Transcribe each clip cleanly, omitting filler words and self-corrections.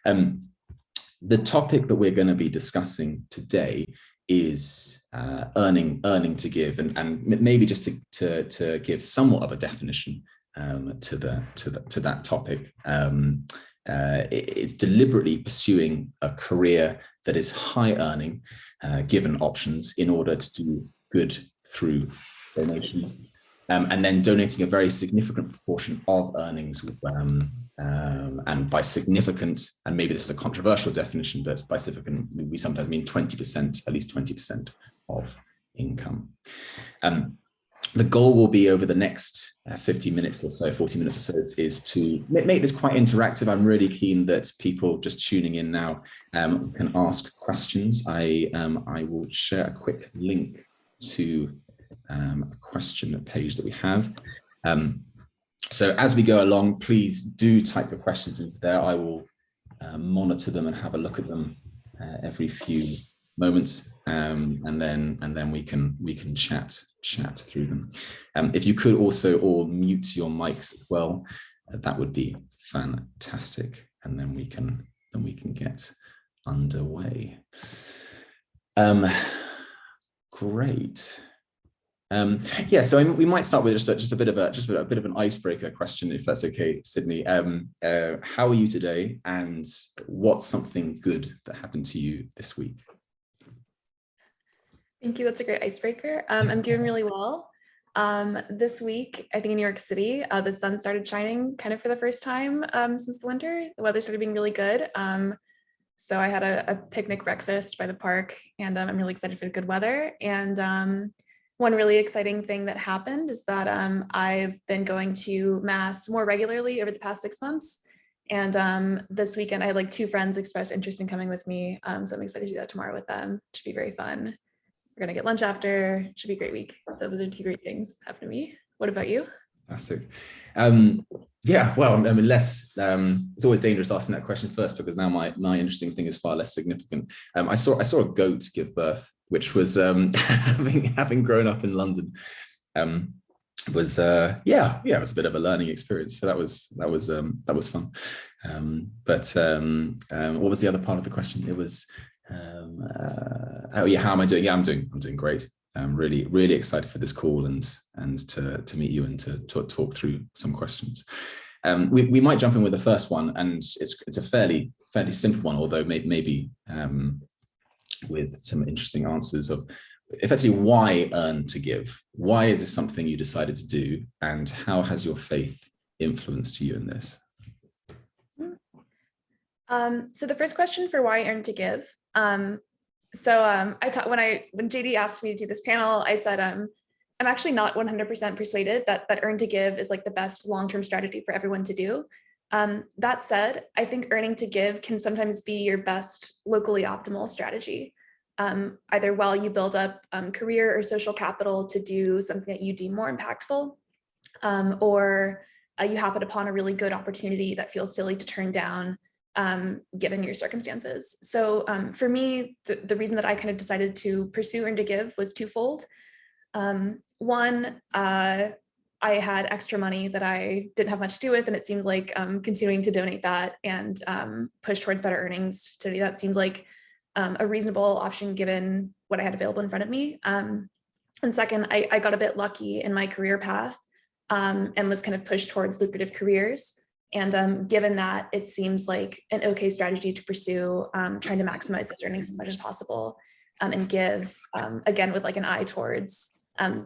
The topic that we're going to be discussing today is earning to give, and maybe just to give somewhat of a definition to that topic. It's deliberately pursuing a career that is high earning, given options, in order to do good through donations, and then donating a very significant proportion of earnings. And by significant, and maybe this is a controversial definition, but by significant, we sometimes mean 20%, at least 20% of income. The goal will be, over the next 50 minutes or so, 40 minutes or so, is to make this quite interactive. I'm really keen that people just tuning in now can ask questions. I will share a quick link to a question page that we have. So as we go along, please do type your questions into there. I will monitor them and have a look at them every few moments, and then we can chat through them. If you could also all mute your mics as well, that would be fantastic, and then we can get underway. Great. Yeah, so we might start with just a bit of an icebreaker question, if that's okay, Sydney. How are you today, and what's something good that happened to you this week? Thank you. That's a great icebreaker. I'm doing really well. This week, I think in New York City, the sun started shining kind of for the first time since the winter. The weather started being really good. So I had a picnic breakfast by the park, and I'm really excited for the good weather. And one really exciting thing that happened is that I've been going to Mass more regularly over the past 6 months. And this weekend, I had like 2 friends express interest in coming with me. So I'm excited to do that tomorrow with them. It should be very fun. We're going to get lunch after. It should be a great week. So those are 2 great things that happened to me. What about you? Fantastic. Yeah, well, I mean, it's always dangerous asking that question first, because now my interesting thing is far less significant. I saw a goat give birth, which was having grown up in London, was it was a bit of a learning experience. So that was fun. But what was the other part of the question? It was how am I doing? Yeah, I'm doing great. I'm really excited for this call and to meet you and to talk through some questions. We might jump in with the first one, and it's a fairly simple one, although maybe with some interesting answers of effectively why earn to give. Why is this something you decided to do, and how has your faith influenced you in this? So the first question for why earn to give. So when JD asked me to do this panel, I said I'm actually not 100% persuaded that earn to give is like the best long-term strategy for everyone to do. That said, I think earning to give can sometimes be your best locally optimal strategy, either while you build up career or social capital to do something that you deem more impactful, or you happen upon a really good opportunity that feels silly to turn down, given your circumstances. So for me, the reason that I kind of decided to pursue earn to give was twofold. One, I had extra money that I didn't have much to do with, and it seems like continuing to donate that and push towards better earnings today, that seemed like a reasonable option given what I had available in front of me. And second, I got a bit lucky in my career path and was kind of pushed towards lucrative careers. And given that, it seems like an okay strategy to pursue, trying to maximize those earnings as much as possible, and give, again, with like an eye towards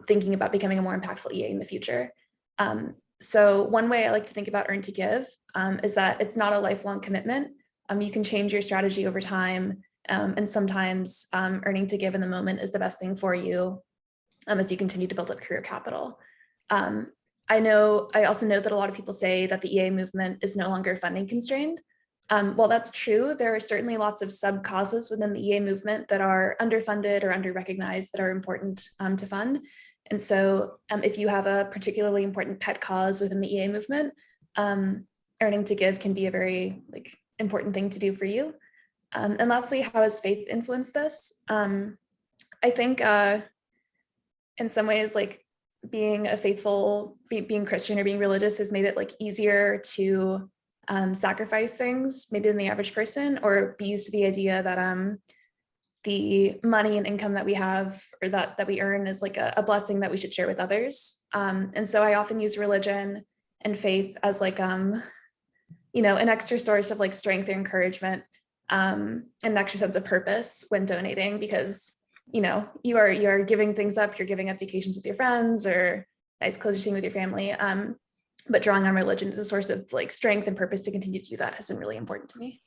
thinking about becoming a more impactful EA in the future. So one way I like to think about earn to give is that it's not a lifelong commitment. You can change your strategy over time, and sometimes earning to give in the moment is the best thing for you as you continue to build up career capital. I also know that a lot of people say that the EA movement is no longer funding constrained. While that's true, there are certainly lots of sub-causes within the EA movement that are underfunded or under-recognized that are important to fund. And so if you have a particularly important pet cause within the EA movement, earning to give can be a very important thing to do for you. And lastly, how has faith influenced this? I think in some ways, being a faithful, being Christian or being religious has made it easier to sacrifice things maybe than the average person, or be used to the idea that the money and income that we have or that we earn is like a blessing that we should share with others. And so I often use religion and faith as like an extra source of like strength or encouragement, and an extra sense of purpose when donating, because you are giving things up. You're giving up vacations with your friends or nice clothes you're seeing with your family. But drawing on religion as a source of like strength and purpose to continue to do that has been really important to me.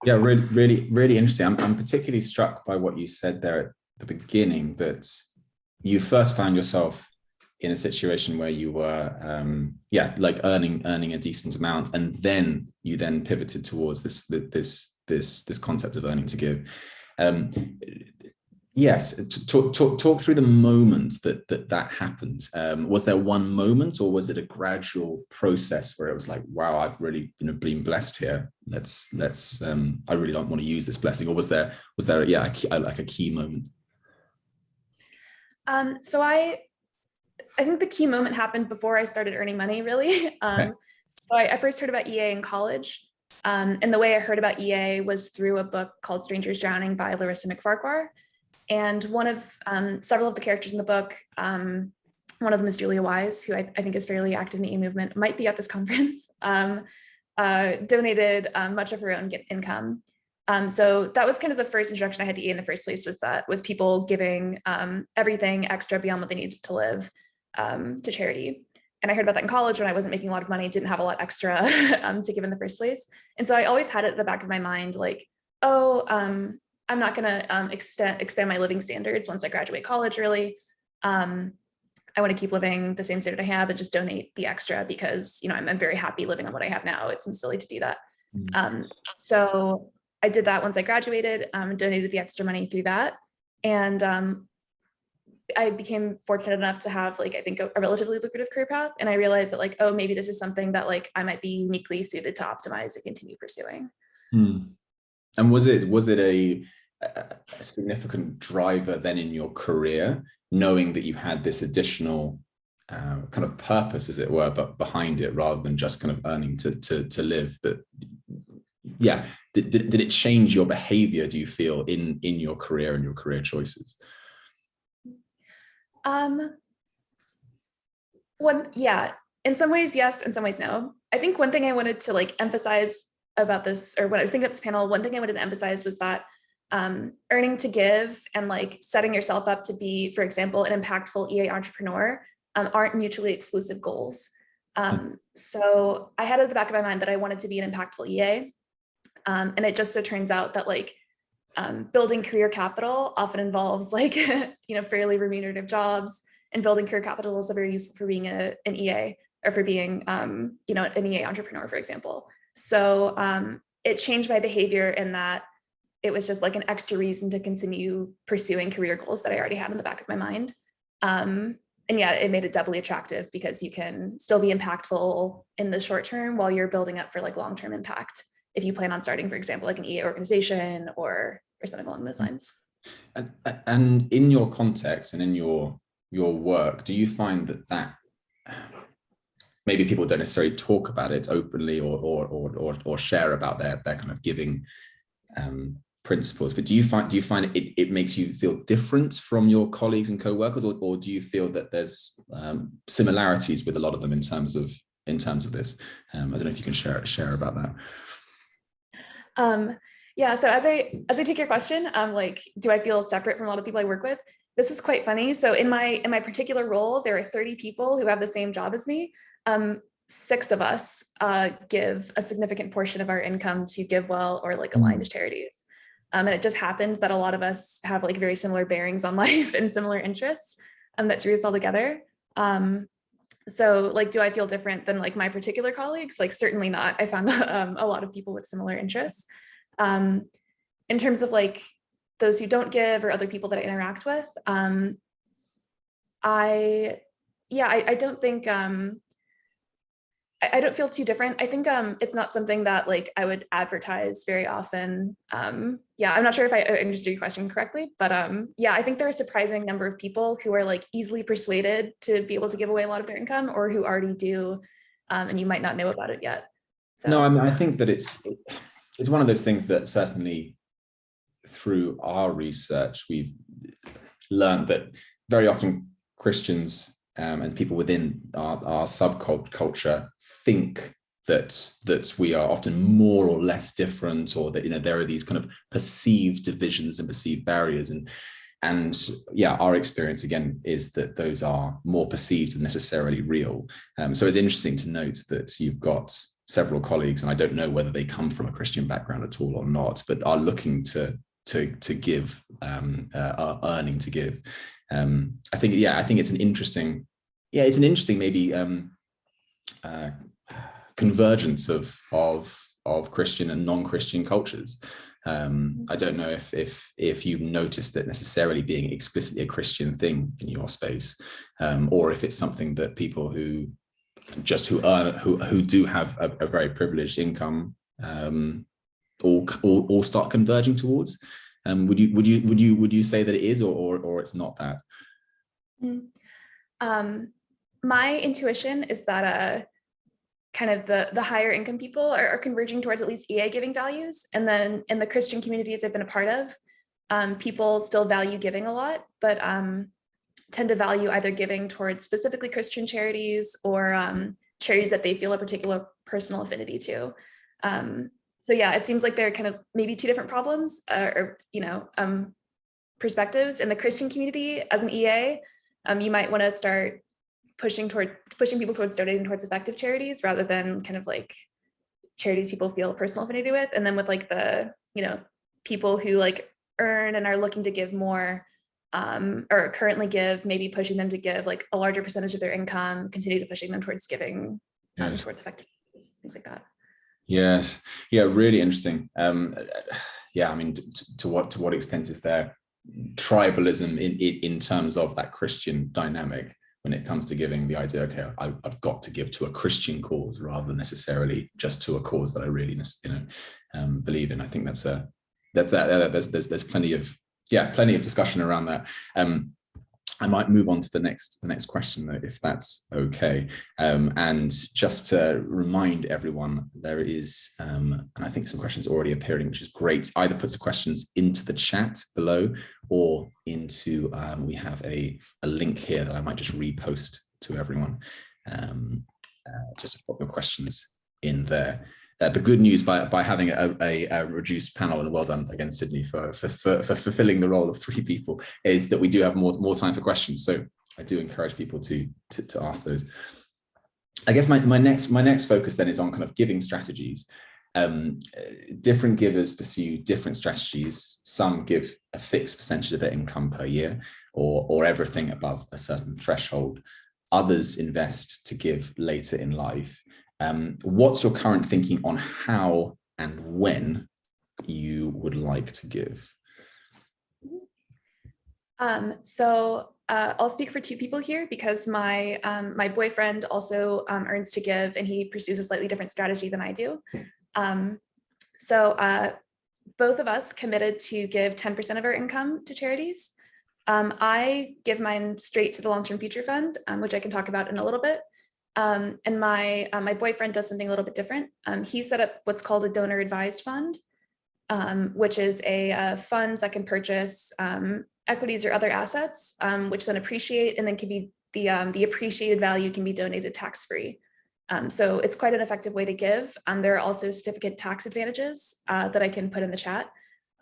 Yeah, really, really, really interesting. I'm particularly struck by what you said there at the beginning, that you first found yourself in a situation where you were, like earning a decent amount, and then you pivoted towards this concept of earning to give. Yes, talk through the moment that happened. Was there one moment, or was it a gradual process where it was like, wow, I've really been blessed here. I really don't want to use this blessing, or was there a key moment? So I think the key moment happened before I started earning money, really. Okay. So I first heard about EA in college. And the way I heard about EA was through a book called Strangers Drowning by Larissa McFarquhar. And one of several of the characters in the book, one of them is Julia Wise, who I think is fairly active in the EA movement, might be at this conference, donated much of her own income. So that was kind of the first introduction I had to EA in the first place, was people giving everything extra beyond what they needed to live to charity. And I heard about that in college when I wasn't making a lot of money, didn't have a lot extra to give in the first place. And so I always had it at the back of my mind, like, I'm not going to expand my living standards once I graduate college, really. I want to keep living the same standard I have and just donate the extra because, I'm very happy living on what I have now. It seems silly to do that. So I did that once I graduated, donated the extra money through that. And I became fortunate enough to have, like, I think a relatively lucrative career path. And I realized that, like, oh, maybe this is something that, like, I might be uniquely suited to optimize and continue pursuing. And was it a significant driver then in your career, knowing that you had this additional kind of purpose, as it were, but behind it, rather than just kind of earning to live? But yeah, did it change your behavior, do you feel, in your career and your career choices? In some ways, yes. In some ways, no. I think one thing I wanted to like emphasize about this, or when I was thinking about this panel, one thing I wanted to emphasize was that earning to give and like setting yourself up to be, for example, an impactful EA entrepreneur aren't mutually exclusive goals. So I had at the back of my mind that I wanted to be an impactful EA. And it just so turns out that like building career capital often involves like, fairly remunerative jobs, and building career capital is also very useful for being an EA, or for being, an EA entrepreneur, for example. So it changed my behavior in that it was just like an extra reason to continue pursuing career goals that I already had in the back of my mind. And yeah, it made it doubly attractive because you can still be impactful in the short term while you're building up for like long-term impact, if you plan on starting, for example, like an EA organization or something along those lines. And in your context and in your work, do you find that maybe people don't necessarily talk about it openly or share about their kind of giving principles, but do you find it makes you feel different from your colleagues and co-workers, or do you feel that there's similarities with a lot of them in terms of this? I don't know if you can share about that. Yeah, so as I take your question, like, do I feel separate from a lot of people I work with? This is quite funny. So in my particular role, there are 30 people who have the same job as me. 6 of us give a significant portion of our income to GiveWell or like aligned charities. And it just happened that a lot of us have like very similar bearings on life and similar interests that drew us all together. So like, do I feel different than like my particular colleagues? Like, certainly not. I found a lot of people with similar interests. In terms of like those who don't give or other people that I interact with, I don't think, I don't feel too different. I think it's not something that like I would advertise very often. I'm not sure if I understood your question correctly, but I think there are a surprising number of people who are like easily persuaded to be able to give away a lot of their income, or who already do, and you might not know about it yet. No, I So mean, I think that it's one of those things that certainly through our research we've learned that very often Christians and people within our subculture think that we are often more or less different, or that there are these kind of perceived divisions and perceived barriers, and yeah, our experience again is that those are more perceived than necessarily real. So it's interesting to note that you've got several colleagues, and I don't know whether they come from a Christian background at all or not, but are looking to give, are earning to give. I think it's an interesting, maybe convergence of Christian and non-Christian cultures. I don't know if you've noticed that necessarily being explicitly a Christian thing in your space, or if it's something that people who do have a very privileged income all start converging towards. Would you say that it is, or it's not that? My intuition is that kind of the higher income people are converging towards at least EA giving values. And then in the Christian communities I've been a part of, people still value giving a lot, but tend to value either giving towards specifically Christian charities or charities that they feel a particular personal affinity to. So yeah, it seems like there are kind of maybe two different problems or perspectives. In the Christian community as an EA, you might want to start pushing people towards donating towards effective charities rather than kind of like charities people feel personal affinity with. And then with like the, people who like earn and are looking to give more or currently give, maybe pushing them to give like a larger percentage of their income, continue to pushing them towards giving towards effective charities, things like that. Yes. Yeah, really interesting. Yeah, I mean, to what extent is there tribalism in terms of that Christian dynamic when it comes to giving? The idea, okay, I've got to give to a Christian cause rather than necessarily just to a cause that I really believe in. I think there's plenty of discussion around that. I might move on to the next question though, if that's okay. And just to remind everyone, there is, and I think some questions already appearing, which is great. Either put the questions into the chat below or into, we have a link here that I might just repost to everyone. Just to put your questions in there. The good news by having a reduced panel, and well done again, Sydney, for fulfilling the role of 3 people, is that we do have more time for questions. So I do encourage people to ask those. I guess my next focus then is on kind of giving strategies. Different givers pursue different strategies. Some give a fixed percentage of their income per year, or everything above a certain threshold. Others invest to give later in life. What's your current thinking on how and when you would like to give? So I'll speak for 2 people here because my boyfriend also earns to give, and he pursues a slightly different strategy than I do. So both of us committed to give 10% of our income to charities. I give mine straight to the long-term future fund, which I can talk about in a little bit. And my boyfriend does something a little bit different. He set up what's called a donor advised fund, which is a fund that can purchase equities or other assets, which then appreciate, and then can be the appreciated value can be donated tax-free. So it's quite an effective way to give. There are also significant tax advantages that I can put in the chat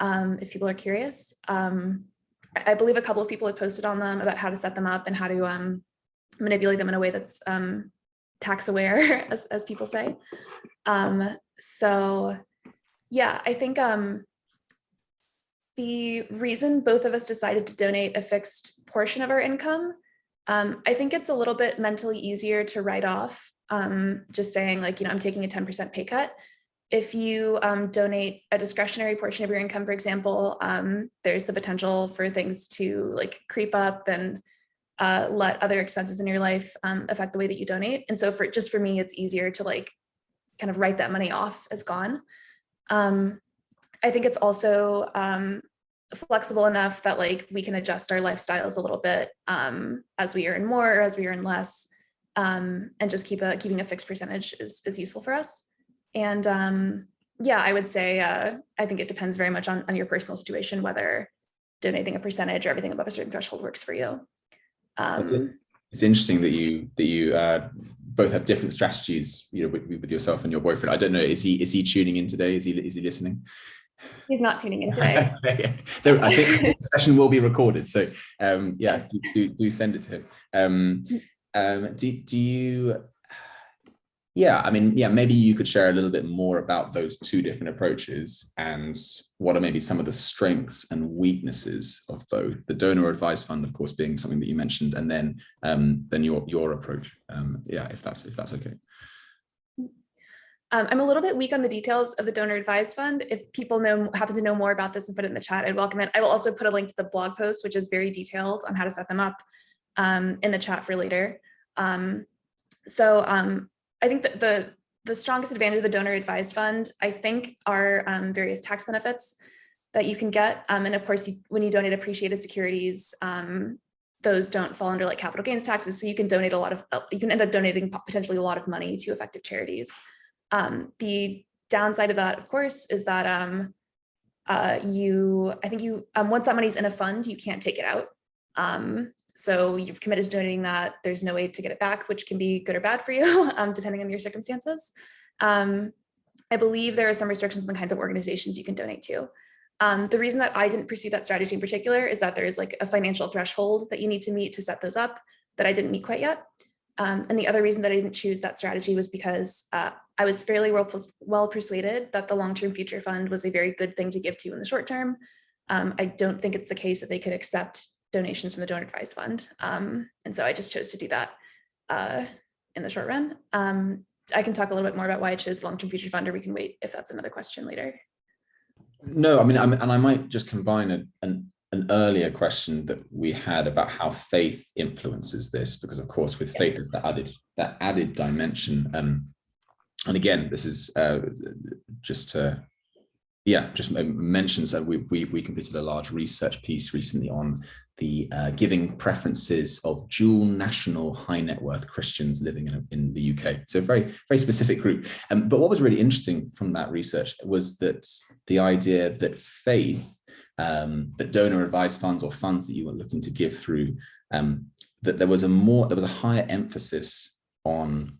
if people are curious. I believe a couple of people have posted on them about how to set them up and how to manipulate them in a way that's tax aware, as people say. So yeah, I think the reason both of us decided to donate a fixed portion of our income, I think it's a little bit mentally easier to write off, just saying like, I'm taking a 10% pay cut. If you donate a discretionary portion of your income, for example, there's the potential for things to like creep up and let other expenses in your life affect the way that you donate. And so for me, it's easier to like kind of write that money off as gone. I think it's also flexible enough that like we can adjust our lifestyles a little bit as we earn more or as we earn less, and just keeping a fixed percentage is useful for us. And yeah, I would say I think it depends very much on your personal situation, whether donating a percentage or everything above a certain threshold works for you. It's interesting that you both have different strategies, with yourself and your boyfriend. I don't know, is he tuning in today? Is he listening? He's not tuning in today. I think the session will be recorded, so yeah, do send it to him. Do you? Yeah, I mean, yeah, maybe you could share a little bit more about those two different approaches and what are maybe some of the strengths and weaknesses of both. The donor advised fund, of course, being something that you mentioned, and then your approach. Yeah, if that's okay. I'm a little bit weak on the details of the donor advised fund. If people happen to know more about this and put it in the chat, I'd welcome it. I will also put a link to the blog post, which is very detailed on how to set them up, in the chat for later. I think that the strongest advantage of the donor advised fund, I think, are various tax benefits that you can get. And of course, when you donate appreciated securities, those don't fall under like capital gains taxes. So you can donate you can end up donating potentially a lot of money to effective charities. The downside of that, of course, is that once that money's in a fund, you can't take it out. So you've committed to donating that. There's no way to get it back, which can be good or bad for you, depending on your circumstances. I believe there are some restrictions on the kinds of organizations you can donate to. The reason that I didn't pursue that strategy in particular is that there's like a financial threshold that you need to meet to set those up that I didn't meet quite yet. And the other reason that I didn't choose that strategy was because I was fairly well persuaded that the long-term future fund was a very good thing to give to in the short term. I don't think it's the case that they could accept donations from the donor advised fund. And so I just chose to do that in the short run. I can talk a little bit more about why I chose the long-term future fund, or we can wait if that's another question later. No, I mean, and I might just combine an earlier question that we had about how faith influences this, because of course with faith is that added dimension. And again, this is just mentions that we completed a large research piece recently on the giving preferences of dual national high net worth Christians living in the UK. So a very, very specific group. But what was really interesting from that research was that the idea that faith, that donor advised funds or funds that you were looking to give through, that there was a higher emphasis on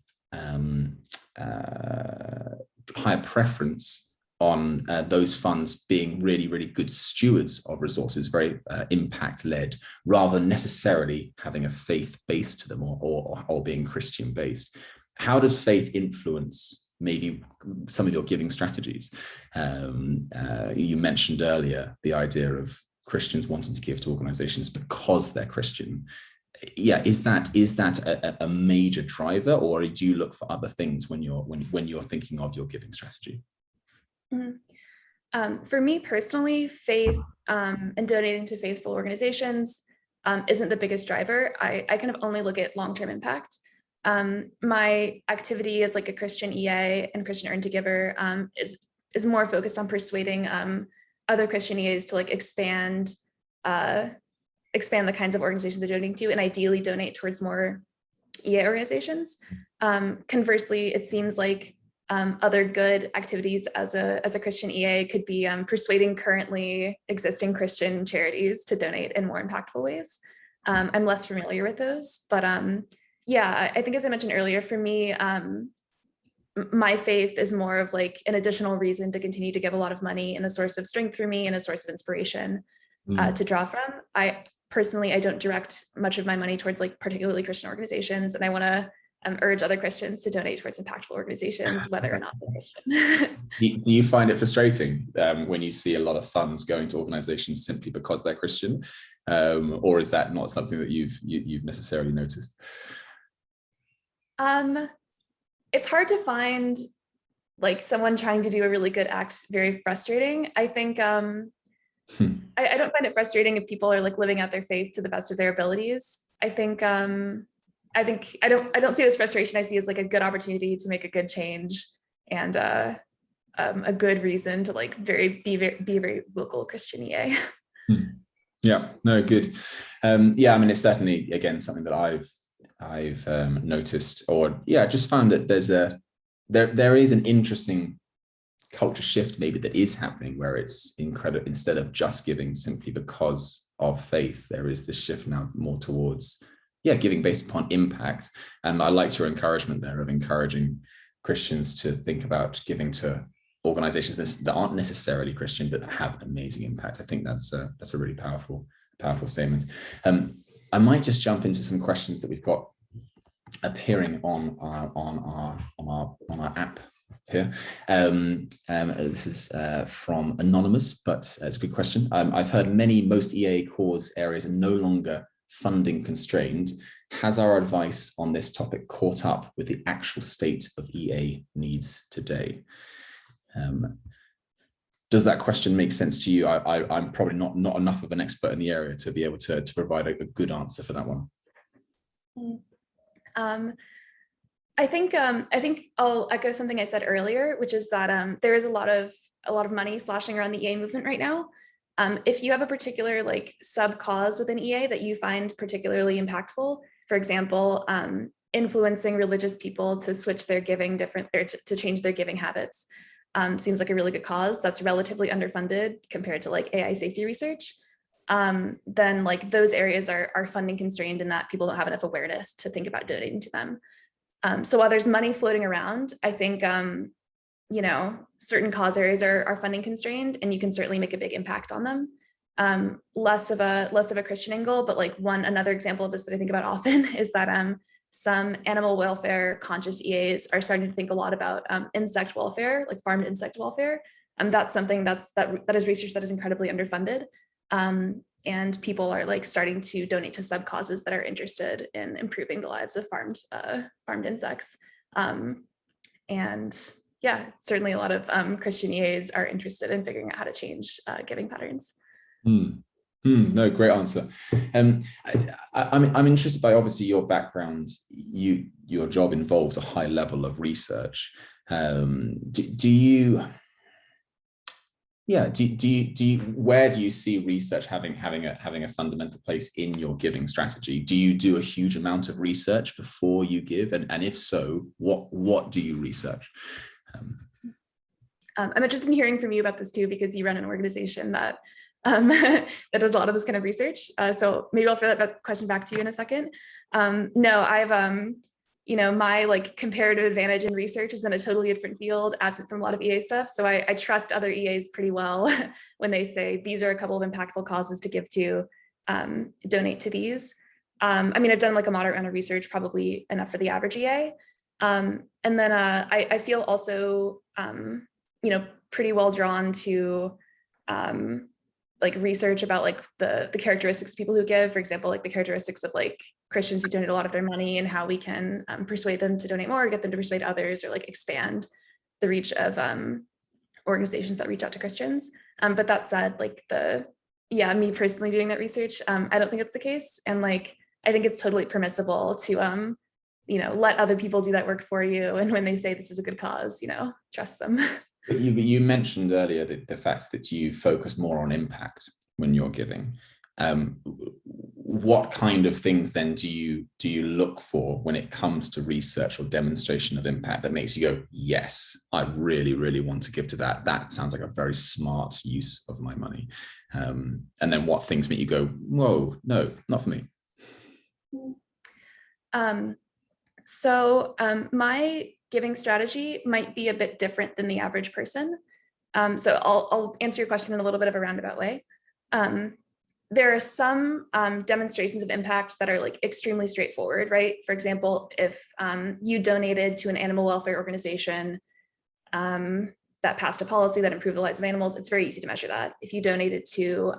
higher preference on those funds being really, really good stewards of resources, very impact-led, rather than necessarily having a faith base to them or being Christian-based. How does faith influence maybe some of your giving strategies? You mentioned earlier the idea of Christians wanting to give to organizations because they're Christian. Yeah, is that a major driver, or do you look for other things when you're thinking of your giving strategy? For me personally, faith and donating to faithful organizations isn't the biggest driver. I kind of only look at long-term impact. My activity as like a Christian EA and Christian Earn to Giver is more focused on persuading other Christian EAs to like expand the kinds of organizations they're donating to, and ideally donate towards more EA organizations. Conversely, it seems like other good activities as a Christian EA could be persuading currently existing Christian charities to donate in more impactful ways. I'm less familiar with those, but yeah, I think as I mentioned earlier, for me, my faith is more of like an additional reason to continue to give a lot of money and a source of strength for me and a source of inspiration to draw from. I don't direct much of my money towards like particularly Christian organizations, and I want to urge other Christians to donate towards impactful organizations, whether or not they're Christian. Do you find it frustrating when you see a lot of funds going to organizations simply because they're Christian, or is that not something that you've necessarily noticed? It's hard to find like someone trying to do a really good act very frustrating. I think I don't find it frustrating if people are like living out their faith to the best of their abilities. I don't see it as frustration. I see it as like a good opportunity to make a good change and a good reason to like be a very vocal Christian EA. Yeah, no, good. Yeah, I mean, it's certainly again something that I've noticed, or yeah, just found that there's a there is an interesting culture shift maybe that is happening, where it's incredible, instead of just giving simply because of faith, there is this shift now more towards giving based upon impact. And I liked your encouragement there of encouraging Christians to think about giving to organizations that aren't necessarily Christian but have amazing impact. I think that's a really powerful statement. I might just jump into some questions that we've got appearing on our app here. This is from Anonymous, but it's a good question. I've heard most EA cause areas are no longer funding constrained. Has our advice on this topic caught up with the actual state of EA needs today? Does that question make sense to you? I'm probably not enough of an expert in the area to be able to provide a good answer for that one. I think I'll echo something I said earlier, which is that there is a lot of money sloshing around the EA movement right now. If you have a particular like sub cause within EA that you find particularly impactful, for example, influencing religious people to switch their giving to change their giving habits, seems like a really good cause that's relatively underfunded compared to like AI safety research. Then like those areas are funding constrained in that people don't have enough awareness to think about donating to them. So while there's money floating around, I think certain cause areas are funding constrained, and you can certainly make a big impact on them. Less of a Christian angle, but like another example of this that I think about often is that some animal welfare conscious EAs are starting to think a lot about insect welfare, like farmed insect welfare. That's something that is research that is incredibly underfunded. And people are like starting to donate to sub causes that are interested in improving the lives of farmed insects. And yeah, certainly a lot of Christian EAs are interested in figuring out how to change giving patterns. No, great answer. I'm interested by, obviously, your background. Your job involves a high level of research. Where do you see research having a fundamental place in your giving strategy? Do you do a huge amount of research before you give, and if so, what do you research? I'm interested in hearing from you about this too, because you run an organization that that does a lot of this kind of research. So maybe I'll throw that question back to you in a second. No, I've my like comparative advantage in research is in a totally different field, absent from a lot of EA stuff. So I trust other EAs pretty well when they say these are a couple of impactful causes to give to, donate to these. I've done like a moderate amount of research, probably enough for the average EA. And then I feel also pretty well drawn to like research about like the characteristics of people who give, for example, like the characteristics of like Christians who donate a lot of their money and how we can persuade them to donate more, get them to persuade others, or like expand the reach of organizations that reach out to Christians. But that said, like me personally doing that research, I don't think it's the case. And like, I think it's totally permissible to, let other people do that work for you. And when they say this is a good cause, trust them. But you mentioned earlier the fact that you focus more on impact when you're giving. What kind of things then do you look for when it comes to research or demonstration of impact that makes you go, yes, I really, really want to give to that. That sounds like a very smart use of my money. And then what things make you go, whoa, no, not for me? My giving strategy might be a bit different than the average person. So I'll answer your question in a little bit of a roundabout way. There are some demonstrations of impact that are like extremely straightforward, right? For example, if you donated to an animal welfare organization that passed a policy that improved the lives of animals, it's very easy to measure that. If you donated to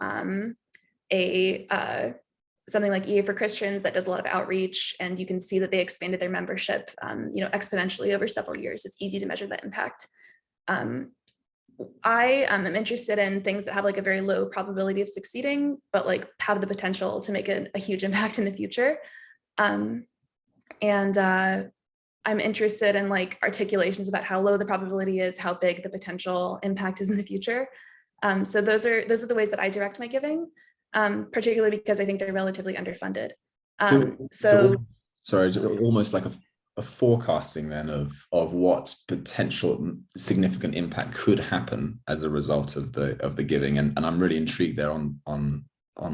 something like EA for Christians that does a lot of outreach, and you can see that they expanded their membership, exponentially over several years, it's easy to measure that impact. I am interested in things that have like a very low probability of succeeding, but like have the potential to make a huge impact in the future. I'm interested in like articulations about how low the probability is, how big the potential impact is in the future. So those are the ways that I direct my giving, particularly because I think they're relatively underfunded. Sorry, almost like a forecasting then of what potential significant impact could happen as a result of the giving, and I'm really intrigued there on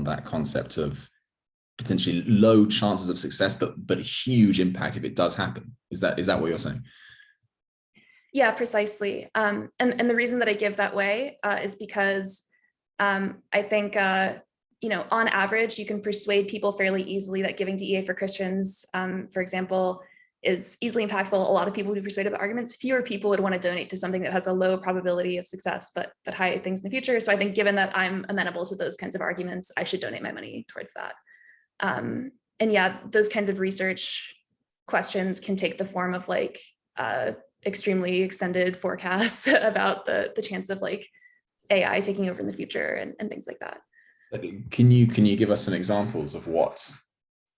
that concept of potentially low chances of success, but huge impact if it does happen. Is that what you're saying? Yeah, precisely. And the reason that I give that way is because I think, on average, you can persuade people fairly easily that giving to EA for Christians, for example, is easily impactful. A lot of people would be persuaded by arguments. Fewer people would want to donate to something that has a low probability of success, but high things in the future. So I think given that I'm amenable to those kinds of arguments, I should donate my money towards that. And yeah, those kinds of research questions can take the form of like extremely extended forecasts about the chance of like AI taking over in the future and things like that. Can you give us some examples of what?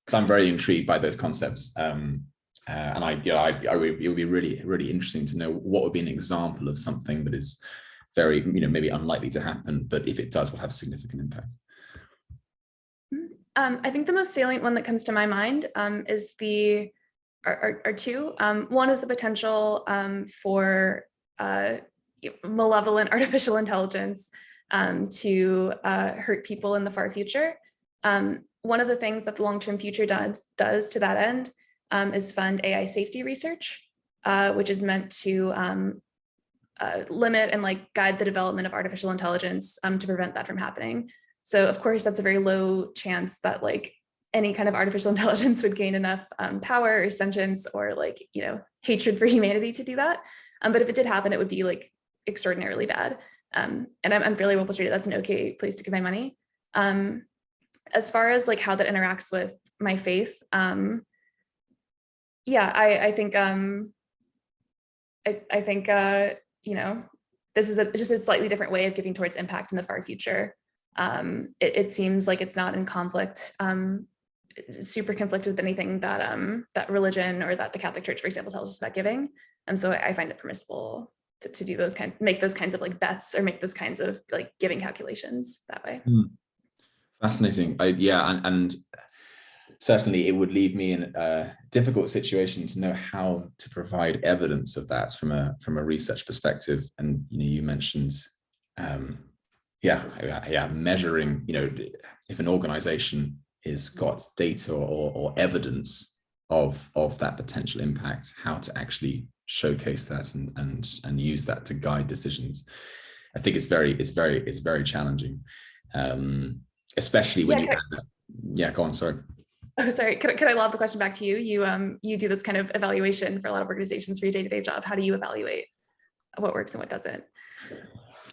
Because I'm very intrigued by those concepts, and it would be really interesting to know what would be an example of something that is very maybe unlikely to happen, but if it does, will have significant impact. I think the most salient one that comes to my mind is are two. One is the potential for malevolent artificial intelligence to hurt people in the far future. One of the things that the long-term future does to that end is fund AI safety research, which is meant to limit and like guide the development of artificial intelligence to prevent that from happening. So of course, that's a very low chance that like any kind of artificial intelligence would gain enough power or sentience or like, hatred for humanity to do that. But if it did happen, it would be like extraordinarily bad. And I'm fairly well persuaded that's an okay place to give my money. As far as like how that interacts with my faith, I think this is just a slightly different way of giving towards impact in the far future. It seems like it's not in conflict, super conflicted with anything that religion or that the Catholic Church, for example, tells us about giving. And so I find it permissible to do make those kinds of like bets or make those kinds of like giving calculations that way. Fascinating. And certainly it would leave me in a difficult situation to know how to provide evidence of that from a research perspective. And you mentioned measuring, if an organization is got data or evidence of that potential impact, how to actually showcase that and use that to guide decisions. I think it's very challenging, especially when go on. Sorry. Oh, sorry. Could I lob the question back to you? You do this kind of evaluation for a lot of organizations for your day-to-day job. How do you evaluate what works and what doesn't?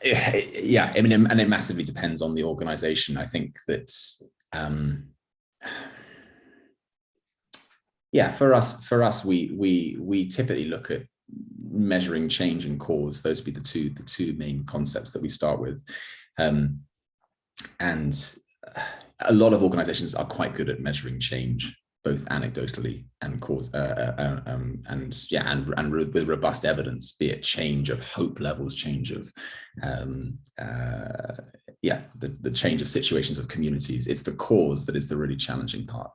Yeah, I mean, and it massively depends on the organization. I think that for us, we typically look at measuring change and cause. Those would be the two main concepts that we start with, and a lot of organizations are quite good at measuring change, both anecdotally and cause, and with robust evidence, be it change of hope levels, change of the change of situations of communities. It's the cause that is the really challenging part,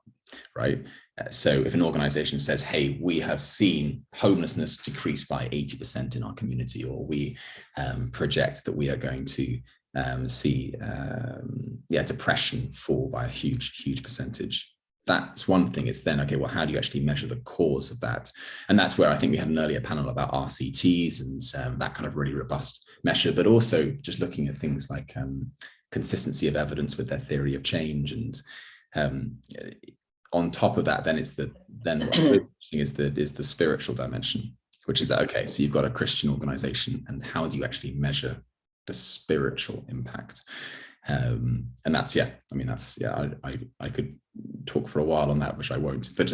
right? So if an organization says, hey, we have seen homelessness decrease by 80% in our community, or we project that we are going to see depression fall by a huge percentage. That's one thing. It's then, okay, well, how do you actually measure the cause of that? And that's where I think we had an earlier panel about RCTs and that kind of really robust measure, but also just looking at things like consistency of evidence with their theory of change. And on top of that, then what's really interesting is the spiritual dimension, which is that, okay, so you've got a Christian organization, and how do you actually measure the spiritual impact? And that's I could talk for a while on that, which I won't, but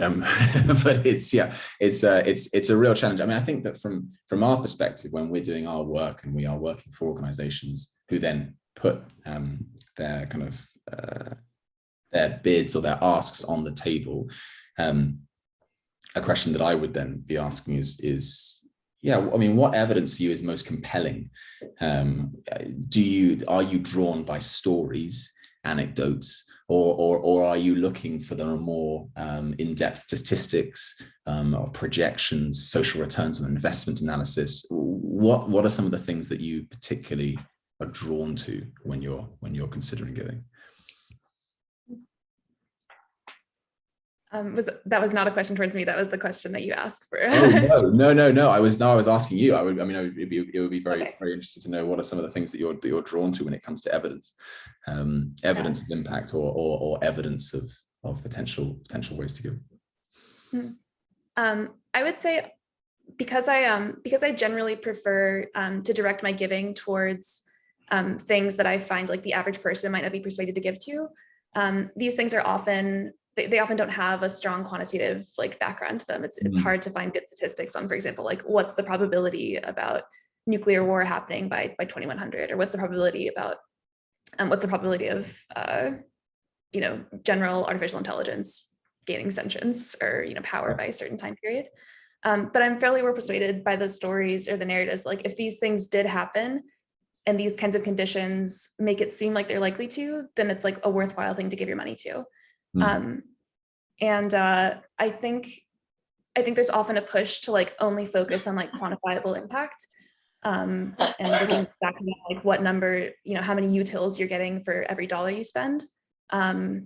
it's a real challenge. I mean, I think that from our perspective, when we're doing our work and we are working for organizations who then put their kind of their bids or their asks on the table, a question that I would then be asking is what evidence for you is most compelling? Are you drawn by stories, anecdotes, or are you looking for the more in-depth statistics or projections, social returns on investment analysis? What are some of the things that you particularly are drawn to when you're considering giving? That was not a question towards me. That was the question that you asked for. Oh, no. I was asking you. It would be very, very interesting to know what are some of the things that you're drawn to when it comes to evidence, evidence of impact or evidence of potential ways to give. I would say because I generally prefer to direct my giving towards things that I find like the average person might not be persuaded to give to. These things are often they often don't have a strong quantitative like background to them. It's hard to find good statistics on, for example, like what's the probability about nuclear war happening by 2100, or what's the probability about of general artificial intelligence gaining sentience or power by a certain time period. But I'm fairly well persuaded by the stories or the narratives. Like if these things did happen and these kinds of conditions make it seem like they're likely to, then it's like a worthwhile thing to give your money to. I think there's often a push to like only focus on like quantifiable impact, and looking back at like what number, how many utils you're getting for every dollar you spend. I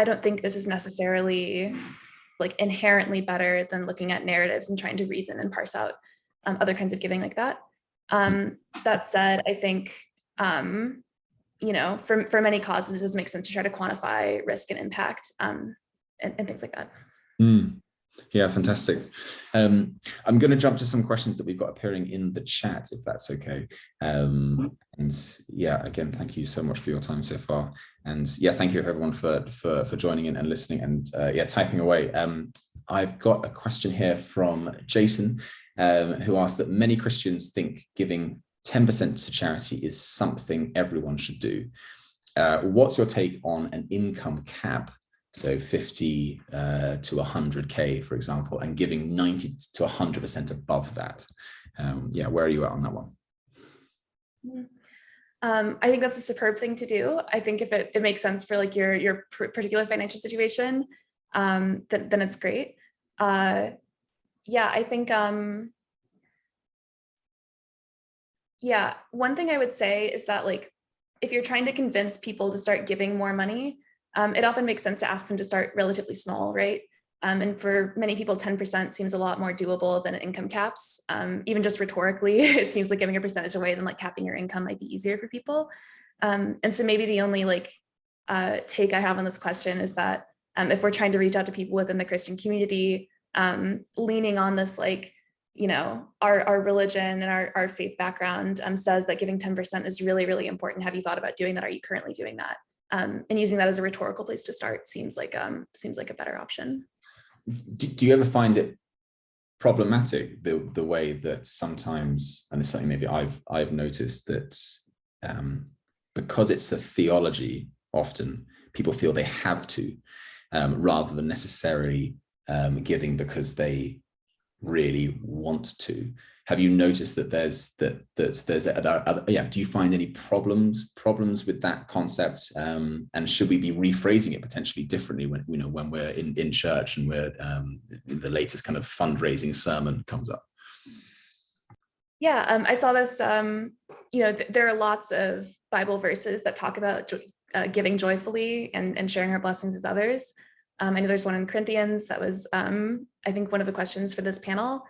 don't think this is necessarily like inherently better than looking at narratives and trying to reason and parse out other kinds of giving like that. That said, I think for many causes, it does make sense to try to quantify risk and impact and things like that. Yeah, fantastic. I'm going to jump to some questions that we've got appearing in the chat, if that's okay. And yeah, again, thank you so much for your time so far. And yeah, thank you everyone for joining in and listening and typing away. I've got a question here from Jason, who asked that many Christians think giving 10% to charity is something everyone should do. What's your take on an income cap? So 50 to 100K, for example, and giving 90 to 100% above that. Where are you at on that one? I think that's a superb thing to do. I think if it makes sense for like your particular financial situation, then it's great. I think one thing I would say is that like if you're trying to convince people to start giving more money, it often makes sense to ask them to start relatively small, right? And for many people, 10% seems a lot more doable than income caps. Even just rhetorically, it seems like giving a percentage away than like capping your income might be easier for people. And so maybe the only like take I have on this question is that if we're trying to reach out to people within the Christian community, leaning on this like, our religion and our faith background says that giving 10% is really, really important. Have you thought about doing that? Are you currently doing that? And using that as a rhetorical place to start seems like a better option. Do you ever find it problematic the way that sometimes, and it's something maybe I've noticed that because it's a theology, often people feel they have to, rather than necessarily giving because they really want to. Have you noticed that do you find any problems with that concept, and should we be rephrasing it potentially differently when we're in church and we're the latest kind of fundraising sermon comes up? I saw this. There are lots of Bible verses that talk about giving joyfully and sharing our blessings with others. I know there's one in Corinthians that was I think one of the questions for this panel.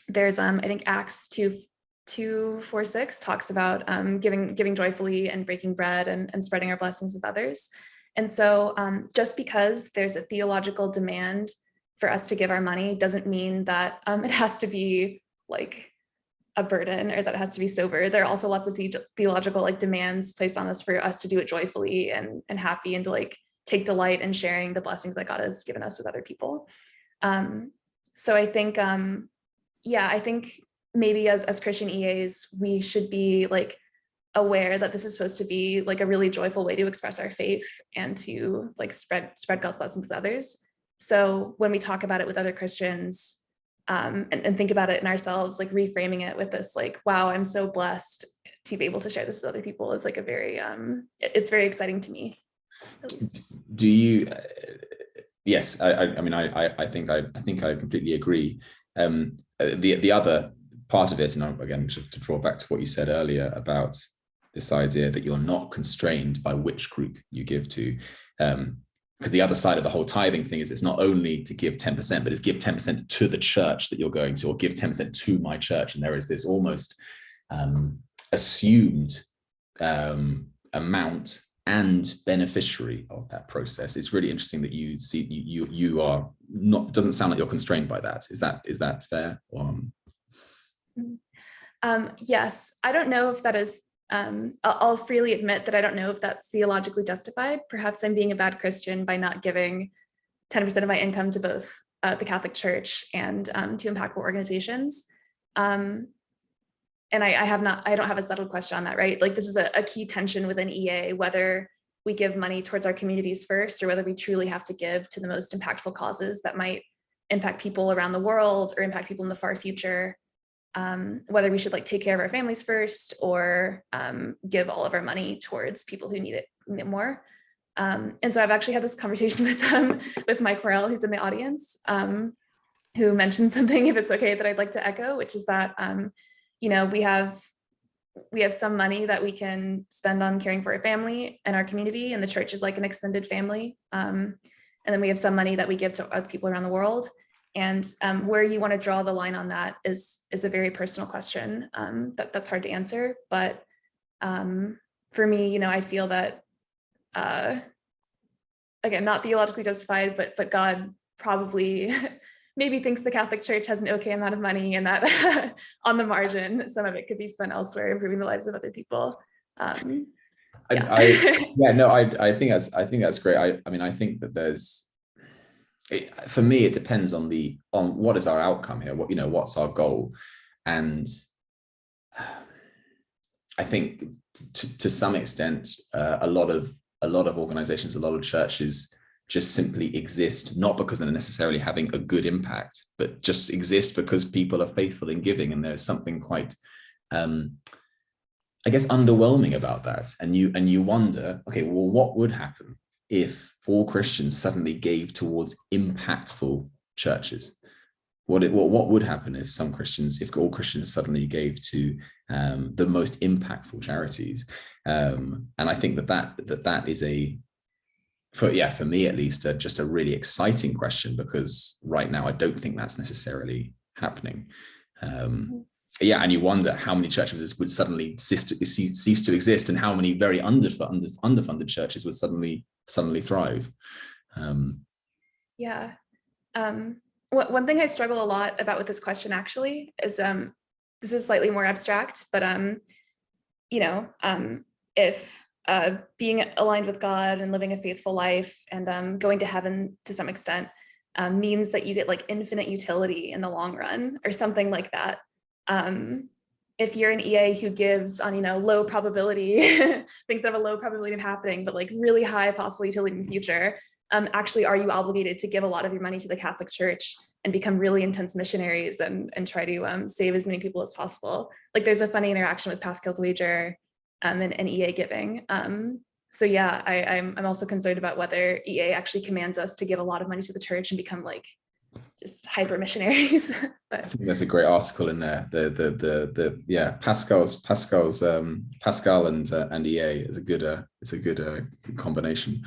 There's I think Acts 2:4-6 talks about giving joyfully and breaking bread and spreading our blessings with others. And so just because there's a theological demand for us to give our money doesn't mean that it has to be like a burden or that it has to be sober. There are also lots of theological like demands placed on us for us to do it joyfully and happy and to like take delight in sharing the blessings that God has given us with other people. So I think I think maybe as Christian EAs, we should be like aware that this is supposed to be like a really joyful way to express our faith and to like spread God's blessings with others. So when we talk about it with other Christians, and think about it in ourselves, like reframing it with this like, wow, I'm so blessed to be able to share this with other people is like a very, it's very exciting to me. at least. Do you? Yes, I mean, I think I completely agree. The other part of it, and again, to draw back to what you said earlier about this idea that you're not constrained by which group you give to, because the other side of the whole tithing thing is it's not only to give 10%, but it's give 10% to the church that you're going to, or give 10% to my church, and there is this almost assumed amount and beneficiary of that process. It's really interesting that you see you are not, it doesn't sound like you're constrained by that. Is that fair? Yes, I don't know if that is, I'll freely admit that I don't know if that's theologically justified. Perhaps I'm being a bad Christian by not giving 10% of my income to both the Catholic Church and to impactful organizations. And I don't have a settled question on that, right? Like, this is a key tension within EA, whether we give money towards our communities first, or whether we truly have to give to the most impactful causes that might impact people around the world or impact people in the far future. Whether we should like take care of our families first, or give all of our money towards people who need it more. And so I've actually had this conversation with Mike Morell, who's in the audience, who mentioned something, if it's okay, that I'd like to echo, which is that we have some money that we can spend on caring for our family and our community, and the church is like an extended family. And then we have some money that we give to other people around the world. And where you want to draw the line on that is a very personal question that's hard to answer. But for me, I feel that, again, not theologically justified, but God probably maybe thinks the Catholic Church has an okay amount of money, and that on the margin, some of it could be spent elsewhere, improving the lives of other people. I think that's great. I mean, I think that for me, it depends on what is our outcome here. What's our goal, and I think to some extent, a lot of organizations, a lot of churches just simply exist, not because they're necessarily having a good impact, but just exist because people are faithful in giving. And there's something quite, I guess, underwhelming about that. And you wonder, okay, well, what would happen if all Christians suddenly gave towards impactful churches? What would happen if all Christians suddenly gave to the most impactful charities? And I think that is for me at least, just a really exciting question, because right now I don't think that's necessarily happening. And you wonder how many churches would suddenly cease to exist, and how many very underfunded churches would suddenly thrive. One thing I struggle a lot about with this question actually is, this is slightly more abstract, but if being aligned with God and living a faithful life and going to heaven to some extent means that you get like infinite utility in the long run, or something like that. If you're an EA who gives on, low probability, things that have a low probability of happening, but like really high possible utility in the future, actually, are you obligated to give a lot of your money to the Catholic Church and become really intense missionaries and try to save as many people as possible? Like, there's a funny interaction with Pascal's wager and EA giving. So yeah, I'm also concerned about whether EA actually commands us to give a lot of money to the church and become like just hyper missionaries. But I think there's a great article in there. Pascal and EA is a good combination.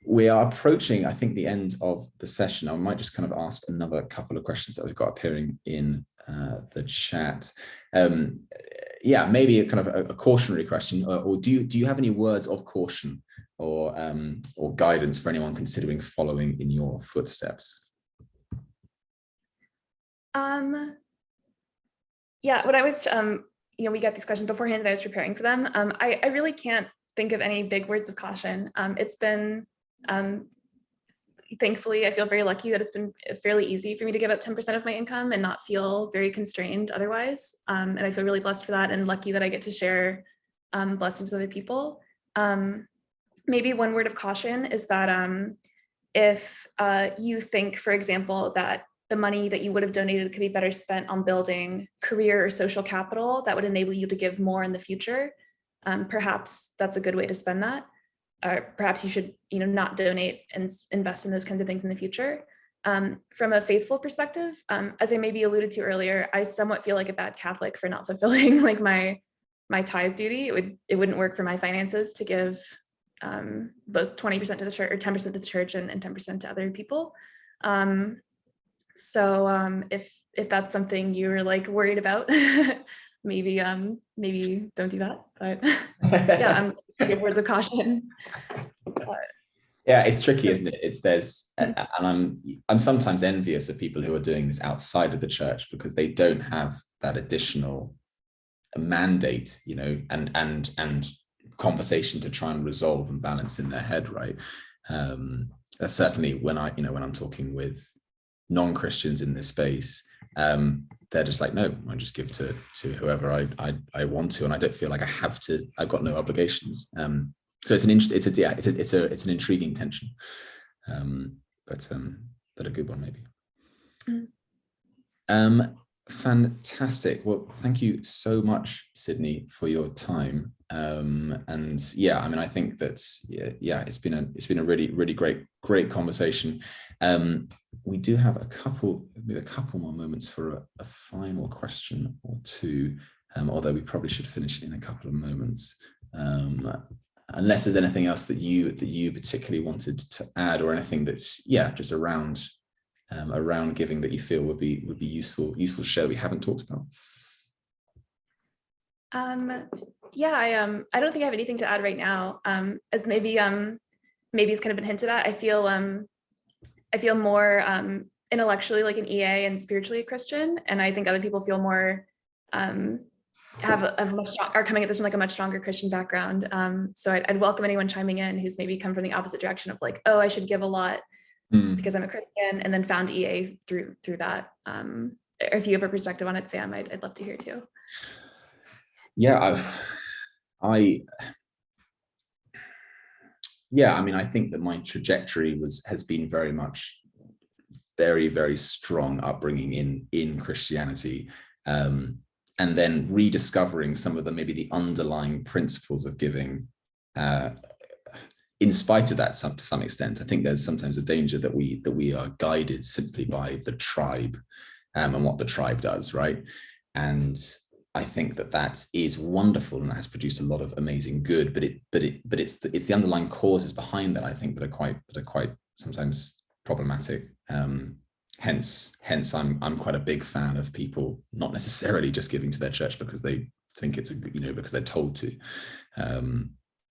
We are approaching, I think, the end of the session. I might just kind of ask another couple of questions that we've got appearing in the chat. Maybe a kind of a cautionary question, or do you have any words of caution or guidance for anyone considering following in your footsteps? When I was, we got these questions beforehand and I was preparing for them. I really can't think of any big words of caution. It's been, thankfully, I feel very lucky that it's been fairly easy for me to give up 10% of my income and not feel very constrained otherwise. And I feel really blessed for that, and lucky that I get to share blessings with other people. Maybe one word of caution is that if you think, for example, that the money that you would have donated could be better spent on building career or social capital that would enable you to give more in the future, perhaps that's a good way to spend that. perhaps you should, not donate and invest in those kinds of things in the future. From a faithful perspective, as I maybe alluded to earlier, I somewhat feel like a bad Catholic for not fulfilling like my tithe duty. It wouldn't work for my finances to give both 20% to the church or 10% to the church and 10% to other people. So if that's something you're like worried about, maybe don't do that. But yeah, I'm give words of caution. Yeah, it's tricky, isn't it? And I'm sometimes envious of people who are doing this outside of the church because they don't have that additional mandate, and conversation to try and resolve and balance in their head, right? Certainly when I'm talking with non-Christians in this space, they're just like, no, I just give to whoever I want to, and I don't feel like I have to. I've got no obligations. So it's an intriguing tension, but a good one maybe. Fantastic. Well, thank you so much, Sydney, for your time. And yeah, I mean, I think that it's been a really, really great conversation. We do have a couple more moments for a final question or two, although we probably should finish in a couple of moments. Unless there's anything else that you particularly wanted to add, or anything that's just around giving that you feel would be useful to share we haven't talked about. I don't think I have anything to add right now. As maybe it's kind of been hinted at, I feel more intellectually like an EA and spiritually a Christian, and I think other people feel more are coming at this from like a much stronger Christian background. So I'd welcome anyone chiming in who's maybe come from the opposite direction of like, oh, I should give a lot because I'm a Christian, and then found EA through that. Or if you have a perspective on it, Sam, I'd love to hear too. Yeah, I mean, I think that my trajectory has been very much very, very strong upbringing in Christianity, and then rediscovering some of maybe the underlying principles of giving. In spite of that, to some extent, I think there's sometimes a danger that we are guided simply by the tribe and what the tribe does, right? And I think that is wonderful and has produced a lot of amazing good, but it's the underlying causes behind that, I think, that are quite sometimes problematic. Hence, I'm quite a big fan of people not necessarily just giving to their church because they think it's because they're told to.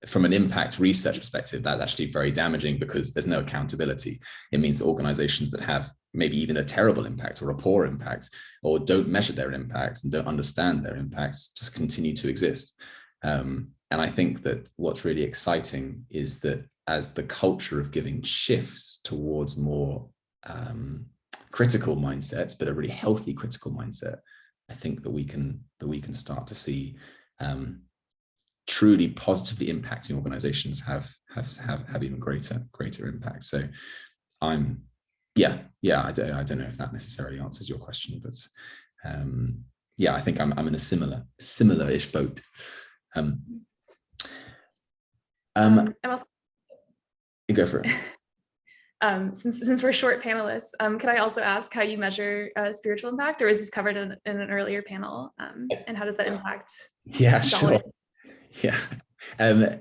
From an impact research perspective, that's actually very damaging because there's no accountability. It means organizations that have maybe even a terrible impact or a poor impact, or don't measure their impacts and don't understand their impacts, just continue to exist. And I think that what's really exciting is that as the culture of giving shifts towards more critical mindsets, but a really healthy critical mindset, I think that we can start to see truly positively impacting organizations have even greater impact. So I don't know if that necessarily answers your question, but I think I'm in a similar-ish boat. I'm also go for it. Since we're short panelists, could I also ask how you measure spiritual impact, or is this covered in an earlier panel? And how does that impact? Yeah, sure. Yeah. I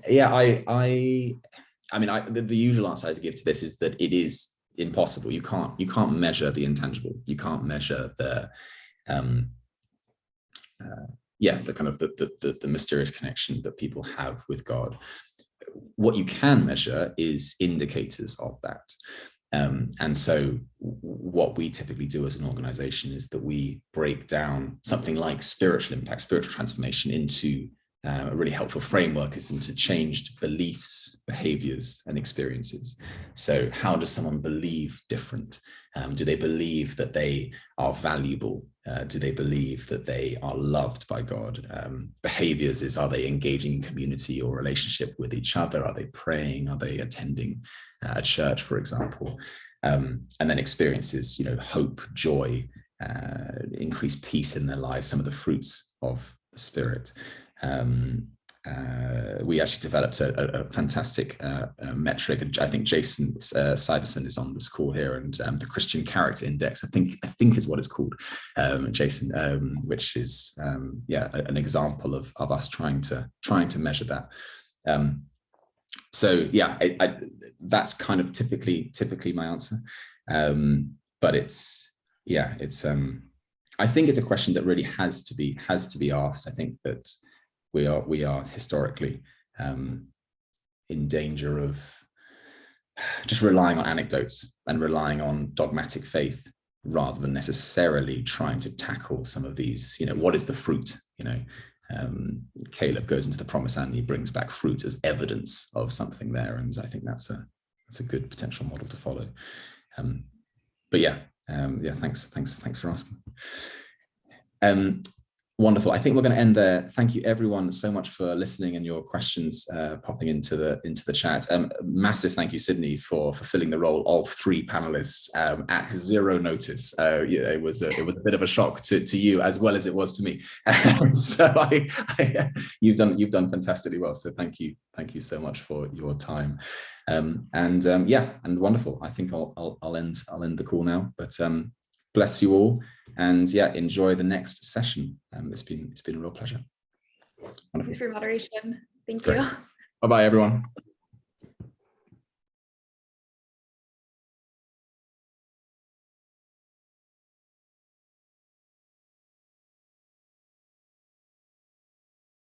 mean, the usual answer I to give to this is that it is impossible. You can't measure the intangible. You can't measure the kind of the mysterious connection that people have with God. What you can measure is indicators of that. And so what we typically do as an organization is that we break down something like spiritual impact, spiritual transformation, into a really helpful framework is into changed beliefs, behaviors, and experiences. So how does someone believe different? Do they believe that they are valuable? Do they believe that they are loved by God? Behaviors is, are they engaging in community or relationship with each other? Are they praying? Are they attending a church, for example? And then experiences, hope, joy, increased peace in their lives, some of the fruits of the Spirit. we actually developed a fantastic metric. I think Jason Siverson is on this call here, and the Christian Character Index, I think is what it's called, Jason, which is an example of us trying to measure that. So yeah, that's kind of typically my answer, but I think it's a question that really has to be asked. I think that we are historically in danger of just relying on anecdotes and relying on dogmatic faith rather than necessarily trying to tackle some of these, what is the fruit? Caleb goes into the promised land and he brings back fruit as evidence of something there, and I think that's a good potential model to follow. But thanks for asking. Wonderful. I think we're going to end there. Thank you everyone so much for listening and your questions popping into the chat. Massive thank you, Sydney, for fulfilling the role of 3 panelists at zero notice. It was a bit of a shock to you as well as it was to me. So you've done fantastically well. So thank you so much for your time. And wonderful. I think I'll end the call now. But bless you all, and enjoy the next session. It's been a real pleasure. Wonderful. Thanks for your moderation. Thank Great. you. Bye-bye, everyone.